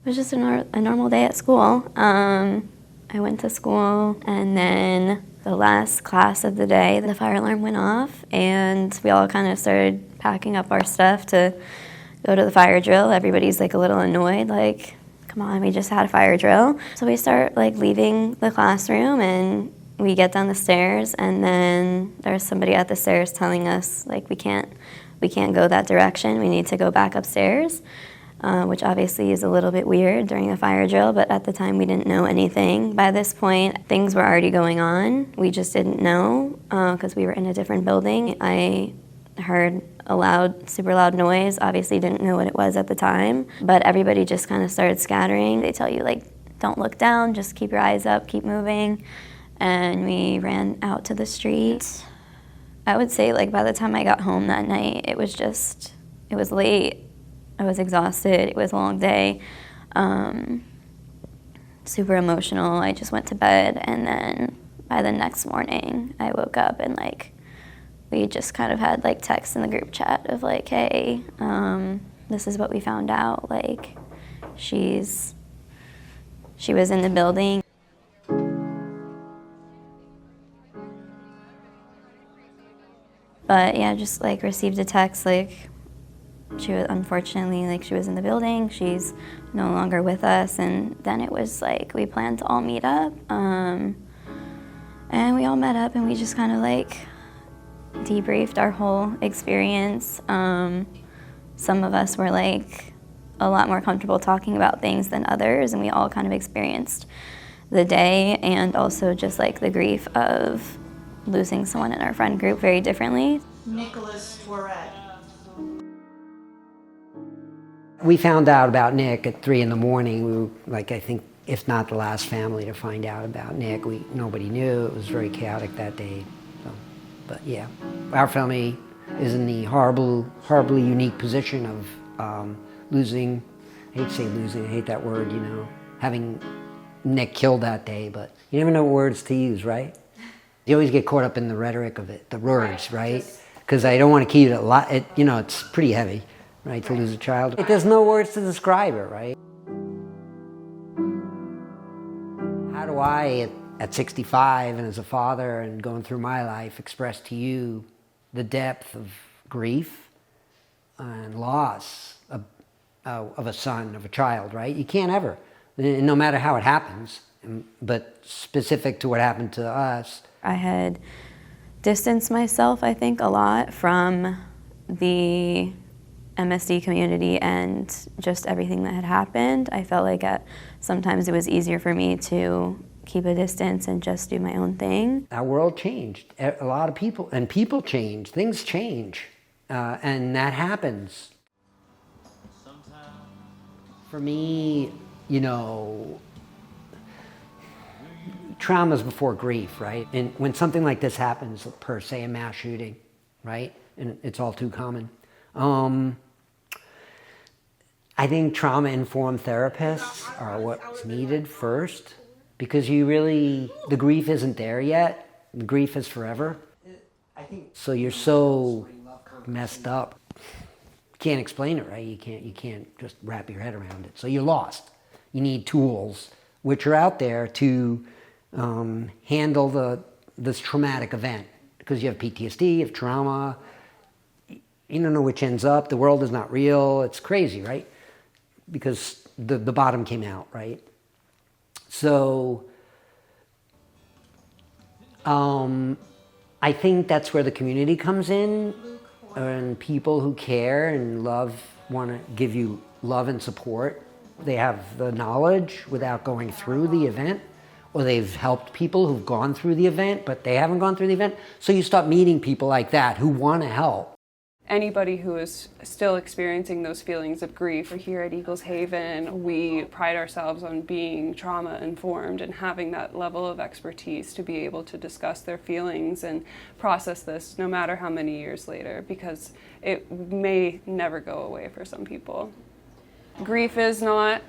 It was just a normal day at school. I went to school, and then the last class of the day, the fire alarm went off, and we all kind of started packing up our stuff to go to the fire drill. Everybody's like a little annoyed, like, come on, we just had a fire drill. So we start like leaving the classroom, and we get down the stairs, and then there's somebody at the stairs telling us like we can't go that direction. We need to go back upstairs. Which obviously is a little bit weird during a fire drill, but at the time we didn't know anything. By this point, things were already going on. We just didn't know because we were in a different building. I heard a super loud noise. Obviously didn't know what it was at the time, but everybody just kind of started scattering. They tell you, like, don't look down, just keep your eyes up, keep moving. And we ran out to the street. I would say, like, by the time I got home that night, it was late. I was exhausted. It was a long day. Super emotional. I just went to bed, and then by the next morning, I woke up and like we just kind of had like texts in the group chat of like, hey, this is what we found out. Like, she was in the building. But yeah, just like received a text like, she was, unfortunately, like, she was in the building, she's no longer with us, and then it was like we planned to all meet up, and we all met up and we just kind of like debriefed our whole experience. Some of us were like a lot more comfortable talking about things than others, and we all kind of experienced the day and also just like the grief of losing someone in our friend group very differently. Nicholas Tourette. We found out about Nick at 3 in the morning. We were like, I think, if not the last family to find out about Nick. Nobody knew. It was very chaotic that day. So, but yeah, our family is in the horribly unique position of losing, I hate to say losing, I hate that word, having Nick killed that day, but you never know what words to use, right? You always get caught up in the rhetoric of it, the words, right? Because I don't want to keep it a lot, it's pretty heavy. Right, to lose a child. There's no words to describe it, right? How do I, at 65 and as a father and going through my life, express to you the depth of grief and loss of a son, of a child, right? You can't ever, no matter how it happens, but specific to what happened to us. I had distanced myself, I think, a lot from the MSD community and just everything that had happened. I felt like sometimes it was easier for me to keep a distance and just do my own thing. Our world changed. A lot of people, and people change, things change, and that happens. For me, trauma's before grief, right? And when something like this happens, per se, a mass shooting, right? And it's all too common. I think trauma-informed therapists are what's needed first, because the grief isn't there yet. The grief is forever. So you're so messed up. You can't explain it, right? You can't just wrap your head around it. So you're lost. You need tools, which are out there to handle this traumatic event, because you have PTSD, you have trauma. You don't know which ends up. The world is not real. It's crazy, right? Because the bottom came out, right? So I think that's where the community comes in, and people who care and want to give you love and support. They have the knowledge without going through the event, or they've helped people who've gone through the event, but they haven't gone through the event. So you start meeting people like that who want to help. Anybody who is still experiencing those feelings of grief, here at Eagles Haven, we pride ourselves on being trauma-informed and having that level of expertise to be able to discuss their feelings and process this no matter how many years later, because it may never go away for some people. Grief is not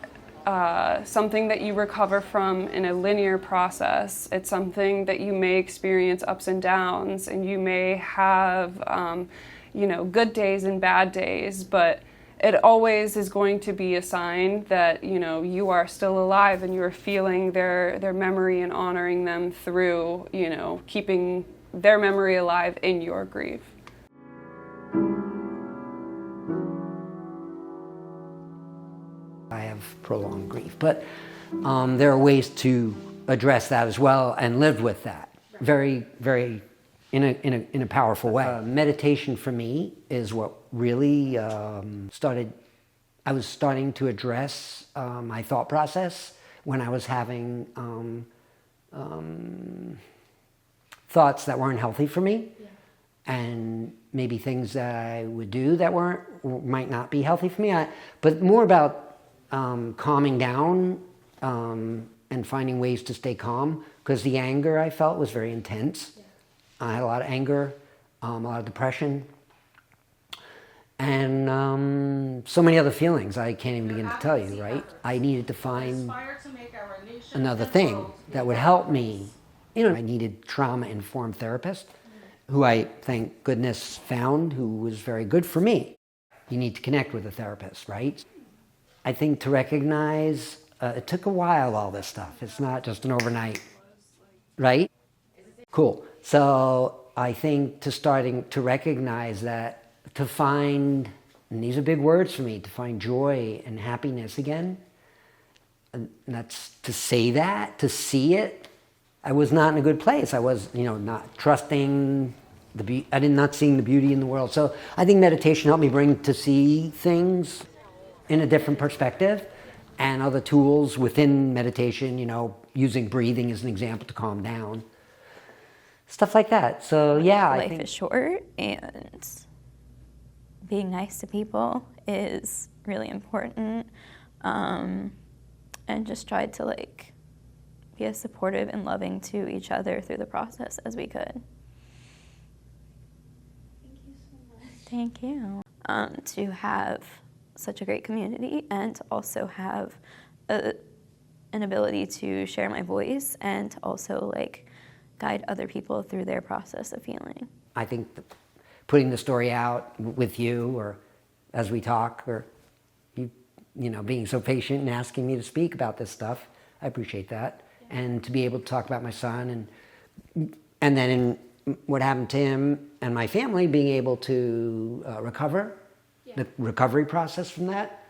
something that you recover from in a linear process. It's something that you may experience ups and downs, and you may have good days and bad days, but it always is going to be a sign that, you know, you are still alive and you're feeling their memory and honoring them through, you know, keeping their memory alive in your grief. I have prolonged grief, but there are ways to address that as well and live with that very, very in a powerful way. Meditation for me is what really started. I was starting to address my thought process when I was having thoughts that weren't healthy for me, and maybe things that I would do that might not be healthy for me. But more about calming down and finding ways to stay calm, because the anger I felt was very intense. I had a lot of anger, a lot of depression, and so many other feelings I can't even begin to tell you, right? I needed to find another thing that would help me. You know, I needed trauma-informed therapist, who I, thank goodness, found, who was very good for me. You need to connect with a therapist, right? I think to recognize, it took a while, all this stuff. It's not just an overnight, right? Cool. So I think starting to recognize that, to find, and these are big words for me, to find joy and happiness again, and that's to say that, to see it. I was not in a good place. I was, you know, not trusting I did not seeing the beauty in the world. So I think meditation helped me to see things in a different perspective, and other tools within meditation, you know, using breathing as an example to calm down. Stuff like that. So yeah, I think life is short, and being nice to people is really important. And just tried to like be as supportive and loving to each other through the process as we could. Thank you. To have such a great community, and to also have an ability to share my voice, and to also like guide other people through their process of healing. I think putting the story out with you, or as we talk, or you know, being so patient and asking me to speak about this stuff, I appreciate that. Yeah. And to be able to talk about my son, and then in what happened to him and my family, being able to recover, the recovery process from that,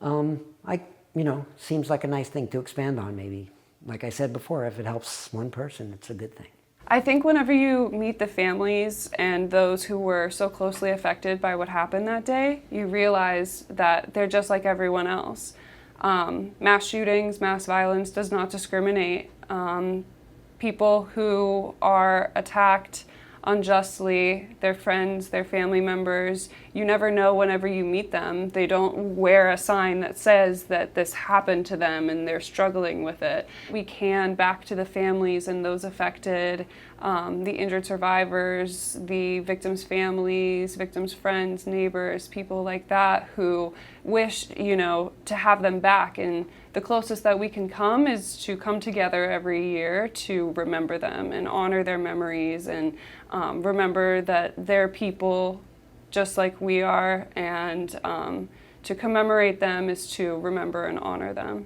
you know, seems like a nice thing to expand on. Maybe, like I said before, if it helps one person, it's a good thing. I think whenever you meet the families and those who were so closely affected by what happened that day, you realize that they're just like everyone else. Mass shootings, mass violence does not discriminate. People who are attacked unjustly, their friends, their family members, you never know whenever you meet them. They don't wear a sign that says that this happened to them and they're struggling with it. We can back to the families and those affected, the injured survivors, the victims' families, victims' friends, neighbors, people like that who wish, you know, to have them back. And the closest that we can come is to come together every year to remember them and honor their memories, and remember that they're people just like we are, and to commemorate them is to remember and honor them.